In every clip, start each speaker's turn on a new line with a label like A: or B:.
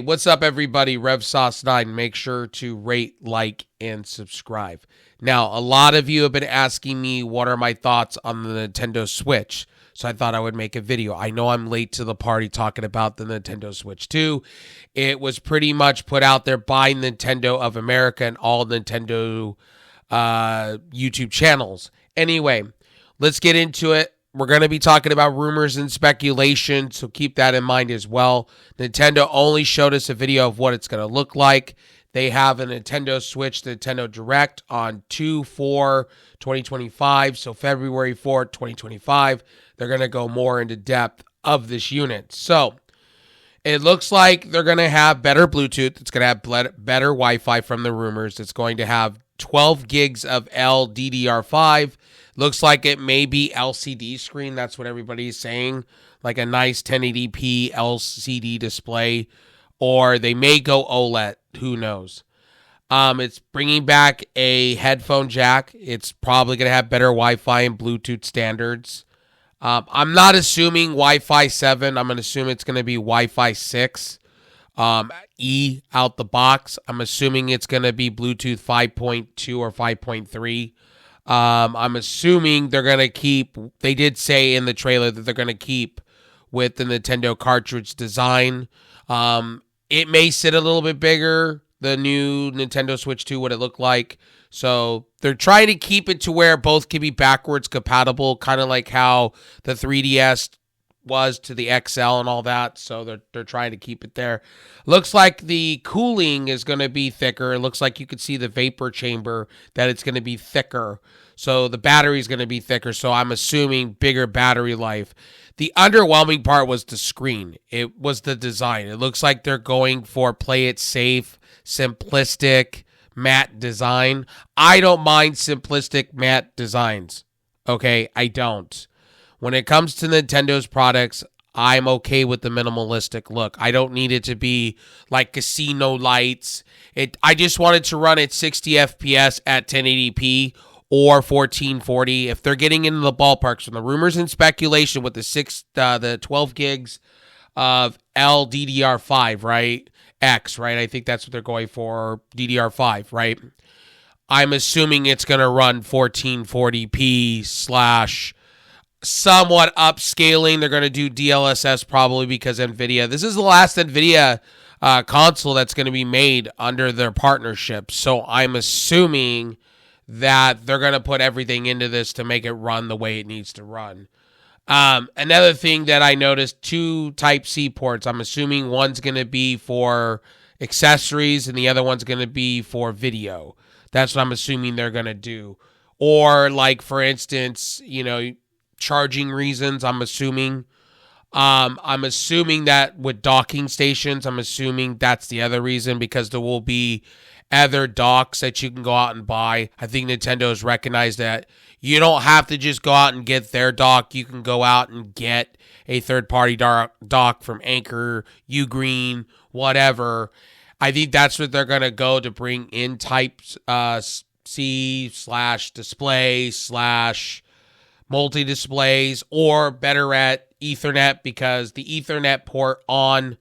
A: What's up, everybody? RevSauce9. Make sure to rate, like, and subscribe. Now, a lot of you have been asking me what are my thoughts on the Nintendo Switch, so I thought I would make a video. I know I'm late to the party talking about the Nintendo Switch 2. It was pretty much put out there by Nintendo of America and all Nintendo YouTube channels. Anyway, let's get into it. We're going to be talking about rumors and speculation, so keep that in mind as well. Nintendo only showed us a video of what it's going to look like. They have a Nintendo Switch, Nintendo Direct on 2/4/2025, so February 4th, 2025. They're going to go more into depth of this unit. So it looks like they're going to have better Bluetooth. It's going to have better Wi-Fi from the rumors. It's going to have 12 gigs of LDDR5. Looks like it may be LCD screen. That's what everybody's saying. Like a nice 1080p LCD display. Or they may go OLED. Who knows? It's bringing back a headphone jack. It's probably going to have better Wi-Fi and Bluetooth standards. I'm not assuming Wi-Fi 7. I'm going to assume it's going to be Wi-Fi 6. E out the box. I'm assuming it's going to be Bluetooth 5.2 or 5.3. I'm assuming they're going to keep, they did say in the trailer that they're going to keep with the Nintendo cartridge design. It may sit a little bit bigger, the new Nintendo Switch 2, what it looked like. So they're trying to keep it to where both can be backwards compatible, kind of like how the 3DS was to the XL and all that. So they're trying to keep it there. Looks like the cooling is going to be thicker. It looks like you can see the vapor chamber, that it's going to be thicker. So the battery is going to be thicker. So I'm assuming bigger battery life. The underwhelming part was the screen. It was the design. It looks like they're going for play it safe, simplistic, matte design. I don't mind simplistic matte designs. Okay, I don't. When it comes to Nintendo's products, I'm okay with the minimalistic look. I don't need it to be like casino lights. I just want it to run at 60 FPS at 1080p or 1440. If they're getting into the ballparks from the rumors and speculation with the 12 gigs of LDDR5, right? X, right? I think that's what they're going for, DDR5, right? I'm assuming it's going to run 1440p / somewhat upscaling. They're going to do DLSS probably because NVIDIA. This is the last NVIDIA console that's going to be made under their partnership. So I'm assuming that they're going to put everything into this to make it run the way it needs to run. Another thing that I noticed, 2 Type-C ports. I'm assuming one's going to be for accessories and the other one's going to be for video. That's what I'm assuming they're going to do. Or like, for instance, charging reasons, I'm assuming. I'm assuming that with docking stations, I'm assuming that's the other reason, because there will be other docks that you can go out and buy. I think Nintendo has recognized that you don't have to just go out and get their dock. You can go out and get a third-party dock from Anker, Ugreen, whatever. I think that's what they're going to go to bring in Type-C / display / multi-displays, or better at Ethernet, because the Ethernet port on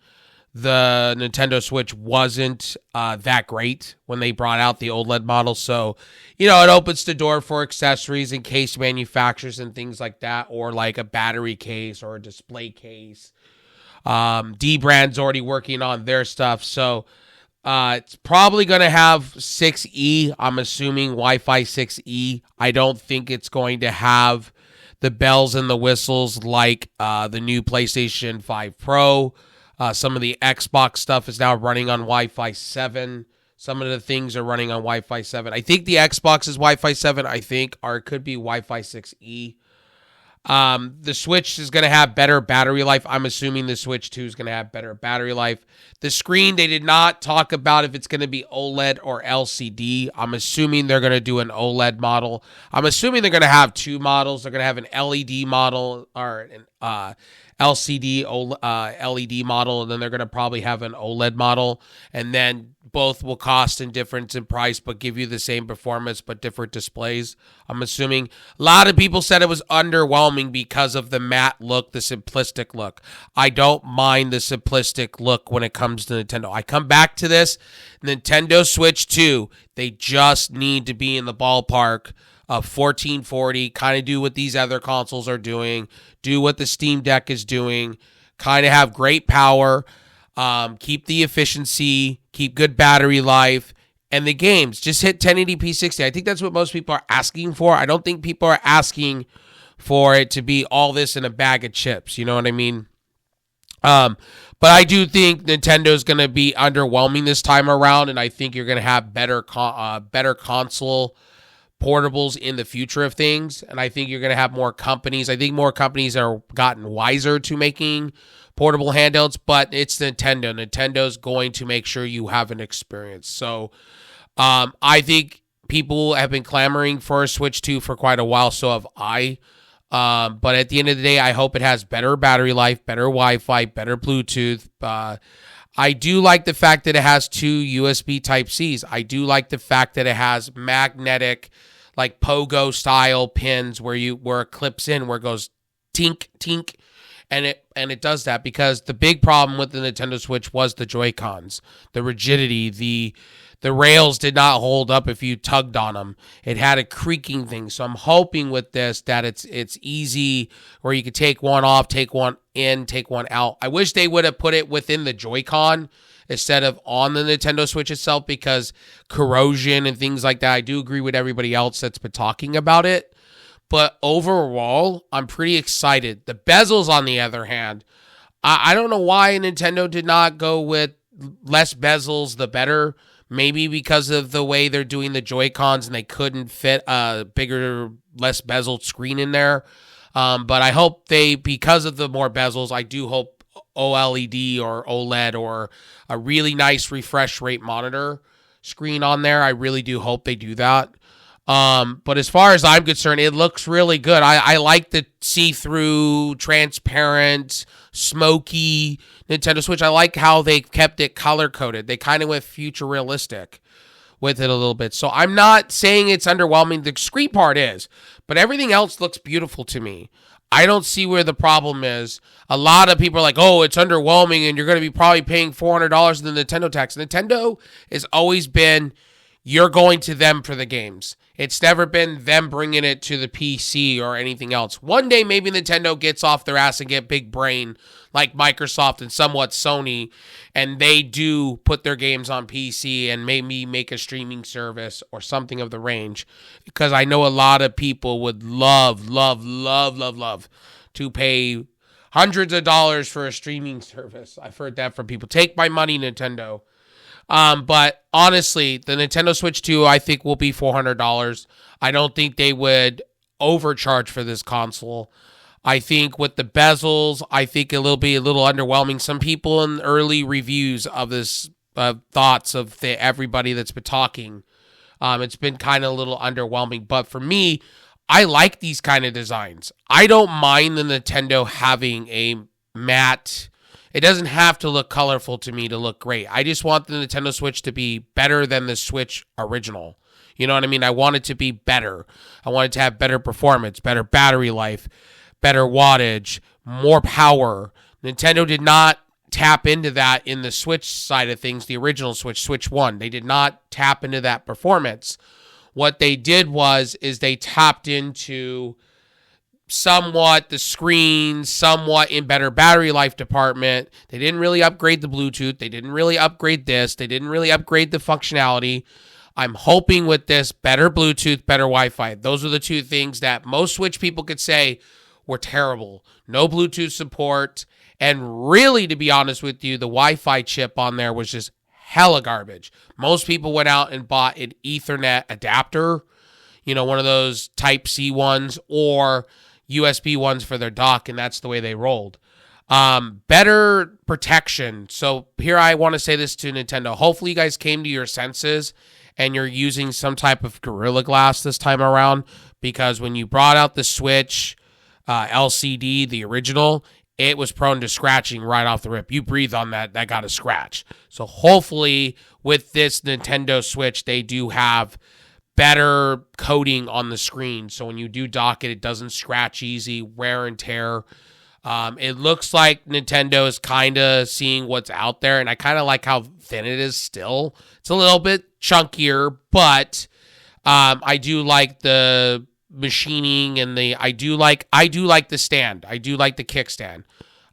A: the Nintendo Switch wasn't that great when they brought out the OLED model. So, it opens the door for accessories and case manufacturers and things like that, or like a battery case or a display case. D-Brand's already working on their stuff. So it's probably going to have 6E. I'm assuming Wi-Fi 6E. I don't think it's going to have the bells and the whistles like the new PlayStation 5 Pro. Some of the Xbox stuff is now running on Wi-Fi 7. Some of the things are running on Wi-Fi 7. I think the Xbox is Wi-Fi 7, or it could be Wi-Fi 6E. The Switch is going to have better battery life. I'm assuming the Switch 2 is going to have better battery life. The screen, they did not talk about if it's going to be OLED or LCD. I'm assuming they're going to do an OLED model. I'm assuming they're going to have 2 models. They're going to have an LED model or an LCD LED model, and then they're going to probably have an OLED model. And then both will cost in difference in price, but give you the same performance, but different displays. I'm assuming a lot of people said it was underwhelming because of the matte look, the simplistic look. I don't mind the simplistic look when it comes to Nintendo. I come back to this. Nintendo Switch 2, they just need to be in the ballpark of 1440, kind of do what these other consoles are doing, do what the Steam Deck is doing, kind of have great power, keep the efficiency, keep good battery life, and the games. Just hit 1080p 60. I think that's what most people are asking for. I don't think people are asking for it to be all this in a bag of chips. You know what I mean? But I do think Nintendo's going to be underwhelming this time around, and I think you're going to have better console portables in the future of things, and I think you're going to have more companies. I think more companies are gotten wiser to making portable handhelds, but it's Nintendo. Nintendo's going to make sure you have an experience. So I think people have been clamoring for a Switch 2 for quite a while, so have I. But at the end of the day, I hope it has better battery life, better Wi-Fi, better Bluetooth. I do like the fact that it has 2 USB Type-Cs. I do like the fact that it has magnetic, like pogo style pins where it clips in, where it goes tink, tink. And it does that because the big problem with the Nintendo Switch was the Joy-Cons, the rigidity, the rails did not hold up if you tugged on them. It had a creaking thing. So I'm hoping with this that it's easy where you could take one off, take one in, take one out. I wish they would have put it within the Joy-Con instead of on the Nintendo Switch itself because corrosion and things like that. I do agree with everybody else that's been talking about it. But overall, I'm pretty excited. The bezels, on the other hand, I don't know why Nintendo did not go with less bezels, the better. Maybe because of the way they're doing the Joy-Cons and they couldn't fit a bigger, less bezeled screen in there. But I hope because of the more bezels, I do hope OLED or OLED or a really nice refresh rate monitor screen on there. I really do hope they do that. But as far as I'm concerned, it looks really good. I like the see-through, transparent, smoky Nintendo Switch. I like how they kept it color-coded. They kind of went future-realistic with it a little bit. So I'm not saying it's underwhelming. The screen part is, but everything else looks beautiful to me. I don't see where the problem is. A lot of people are like, oh, it's underwhelming, and you're going to be probably paying $400 in the Nintendo tax. Nintendo has always been, you're going to them for the games. It's never been them bringing it to the PC or anything else. One day, maybe Nintendo gets off their ass and get big brain like Microsoft and somewhat Sony, and they do put their games on PC and maybe make a streaming service or something of the range. Because I know a lot of people would love to pay hundreds of dollars for a streaming service. I've heard that from people. Take my money, Nintendo. But honestly, the Nintendo Switch 2, I think, will be $400. I don't think they would overcharge for this console. I think with the bezels, I think it'll be a little underwhelming. Some people in early reviews of this, thoughts of everybody that's been talking, it's been kind of a little underwhelming. But for me, I like these kind of designs. I don't mind the Nintendo having a matte. It doesn't have to look colorful to me to look great. I just want the Nintendo Switch to be better than the Switch original. You know what I mean? I want it to be better. I want it to have better performance, better battery life, better wattage, more power. Nintendo did not tap into that in the Switch side of things, the original Switch, Switch 1. They did not tap into that performance. What they did is they tapped into somewhat the screen, somewhat in better battery life department. They didn't really upgrade the Bluetooth. They didn't really upgrade this. They didn't really upgrade the functionality. I'm hoping with this, better Bluetooth, better Wi-Fi. Those are the two things that most Switch people could say were terrible. No Bluetooth support. And really, to be honest with you, the Wi-Fi chip on there was just hella garbage. Most people went out and bought an Ethernet adapter, one of those Type-C ones, or USB ones for their dock, and that's the way they rolled. Better protection. So here I want to say this to Nintendo. Hopefully you guys came to your senses and you're using some type of Gorilla Glass this time around, because when you brought out the Switch LCD, the original, it was prone to scratching right off the rip. You breathe on that got a scratch. So hopefully with this Nintendo Switch, they do have better coating on the screen. So when you do dock it, it doesn't scratch easy, wear and tear. It looks like Nintendo is kind of seeing what's out there, and I kind of like how thin it is still. It's a little bit chunkier, but I do like the machining and I do like the stand. I do like the kickstand.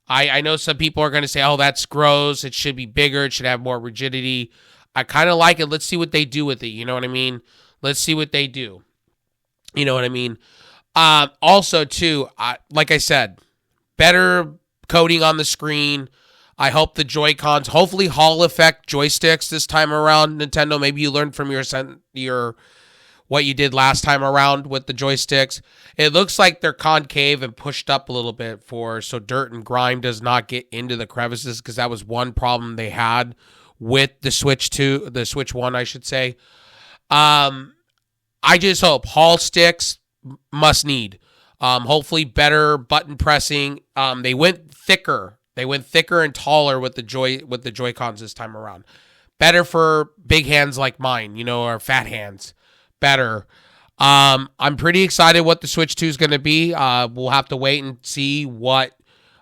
A: I know some people are going to say, oh, that's gross. It should be bigger. It should have more rigidity. I kind of like it. Let's see what they do with it. You know what I mean? Let's see what they do. You know what I mean? Also, too, like I said, better coating on the screen. I hope the Joy-Cons, hopefully Hall effect joysticks this time around, Nintendo. Maybe you learned from your what you did last time around with the joysticks. It looks like they're concave and pushed up a little bit so dirt and grime does not get into the crevices, because that was one problem they had with the Switch 2, the Switch 1, I should say. I just hope Hall sticks must need. Hopefully better button pressing. They went thicker. They went thicker and taller with the Joy-Cons this time around. Better for big hands like mine, or fat hands. Better. I'm pretty excited what the Switch 2 is going to be. We'll have to wait and see what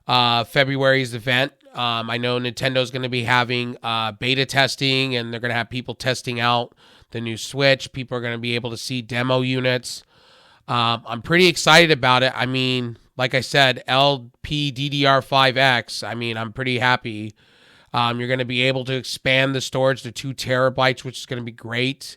A: February's event. I know Nintendo's going to be having beta testing, and they're going to have people testing out the new Switch. People are going to be able to see demo units. I'm pretty excited about it. I mean, like I said, LPDDR5X. I mean, I'm pretty happy. You're going to be able to expand the storage to 2 terabytes, which is going to be great.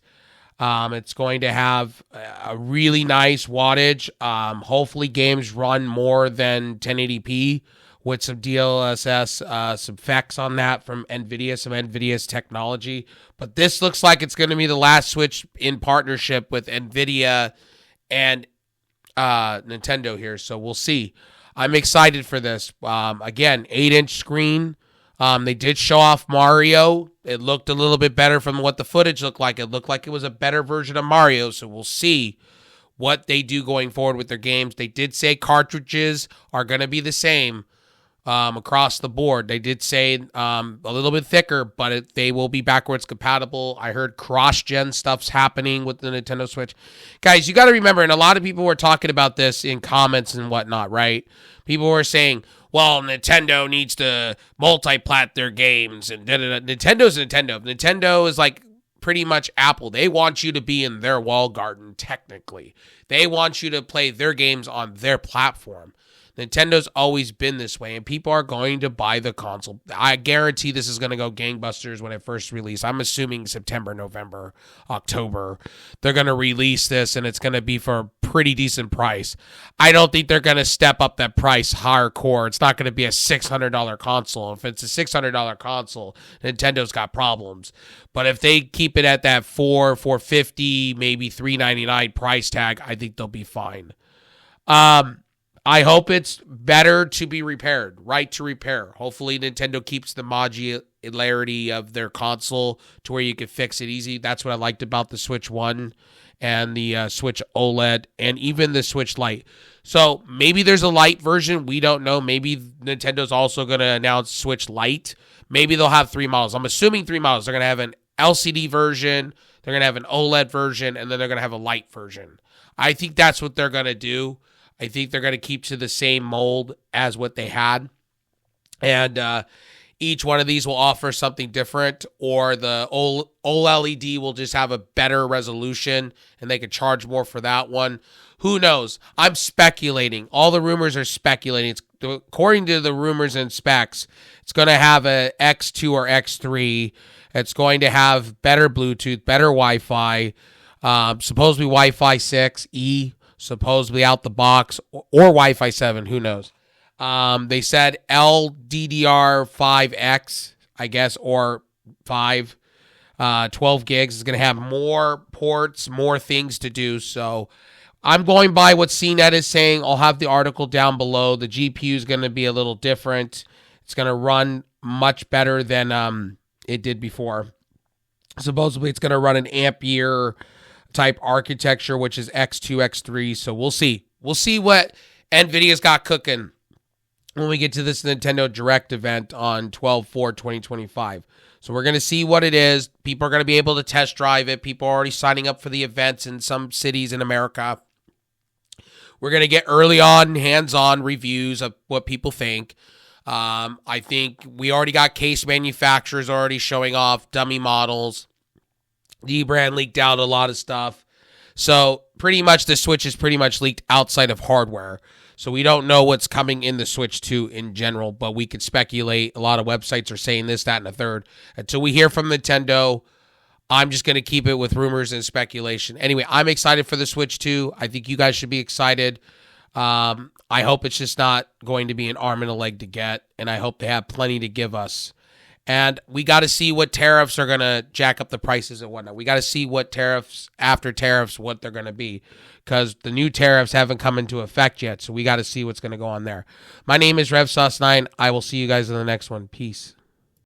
A: It's going to have a really nice wattage. Hopefully games run more than 1080p with some DLSS, some specs on that from NVIDIA, some NVIDIA's technology. But this looks like it's going to be the last Switch in partnership with NVIDIA and Nintendo here. So we'll see. I'm excited for this. Again, 8-inch screen. They did show off Mario. It looked a little bit better from what the footage looked like. It looked like it was a better version of Mario, so we'll see what they do going forward with their games. They did say cartridges are going to be the same across the board. They did say a little bit thicker, but they will be backwards compatible. I heard cross-gen stuff's happening with the Nintendo Switch. Guys, you got to remember, and a lot of people were talking about this in comments and whatnot, right? People were saying, well, Nintendo needs to multi-plat their games, and Nintendo's Nintendo. Nintendo is like pretty much Apple. They want you to be in their wall garden, technically. They want you to play their games on their platform. Nintendo's always been this way, and people are going to buy the console. I guarantee this is going to go gangbusters when it first released. I'm assuming September, November, October. They're going to release this, and it's going to be for a pretty decent price. I don't think they're going to step up that price hardcore. It's not going to be a $600 console. If it's a $600 console, Nintendo's got problems. But if they keep it at that $450, maybe $399 price tag, I think they'll be fine. I hope it's better to be repaired, right to repair. Hopefully Nintendo keeps the modularity of their console to where you can fix it easy. That's what I liked about the Switch 1 and the Switch OLED and even the Switch Lite. So maybe there's a Lite version. We don't know. Maybe Nintendo's also going to announce Switch Lite. Maybe they'll have 3 models. I'm assuming 3 models. They're going to have an LCD version, they're going to have an OLED version, and then they're going to have a Lite version. I think that's what they're going to do. I think they're going to keep to the same mold as what they had. And each one of these will offer something different, or the OLED will just have a better resolution and they could charge more for that one. Who knows? I'm speculating. All the rumors are speculating. According to the rumors and specs, it's going to have a X2 or X3. It's going to have better Bluetooth, better Wi-Fi, supposedly Wi-Fi 6E. Supposedly out the box, or Wi-Fi 7, who knows. They said LDDR5X, I guess, or 5, 12 gigs is going to have more ports, more things to do. So I'm going by what CNET is saying. I'll have the article down below. The GPU is going to be a little different. It's going to run much better than it did before. Supposedly it's going to run an Ampere type architecture, which is X2, X3. So we'll see. We'll see what NVIDIA's got cooking. when we get to this Nintendo Direct event on 12/4/2025. So we're going to see what it is. People are going to be able to test drive it. People are already signing up for the events in some cities in America. We're going to get early on, hands-on reviews of what people think. I think we already got case manufacturers already showing off dummy models. Dbrand leaked out a lot of stuff. So pretty much the Switch is pretty much leaked outside of hardware. So we don't know what's coming in the Switch 2 in general, but we could speculate. A lot of websites are saying this, that, and a third. Until we hear from Nintendo, I'm just going to keep it with rumors and speculation. Anyway, I'm excited for the Switch 2. I think you guys should be excited. I hope it's just not going to be an arm and a leg to get, and I hope they have plenty to give us. And we got to see what tariffs are going to jack up the prices and whatnot. We got to see what tariffs, after tariffs, what they're going to be, because the new tariffs haven't come into effect yet, so we got to see what's going to go on there. My name is RevSauce9. I will see you guys in the next one. Peace.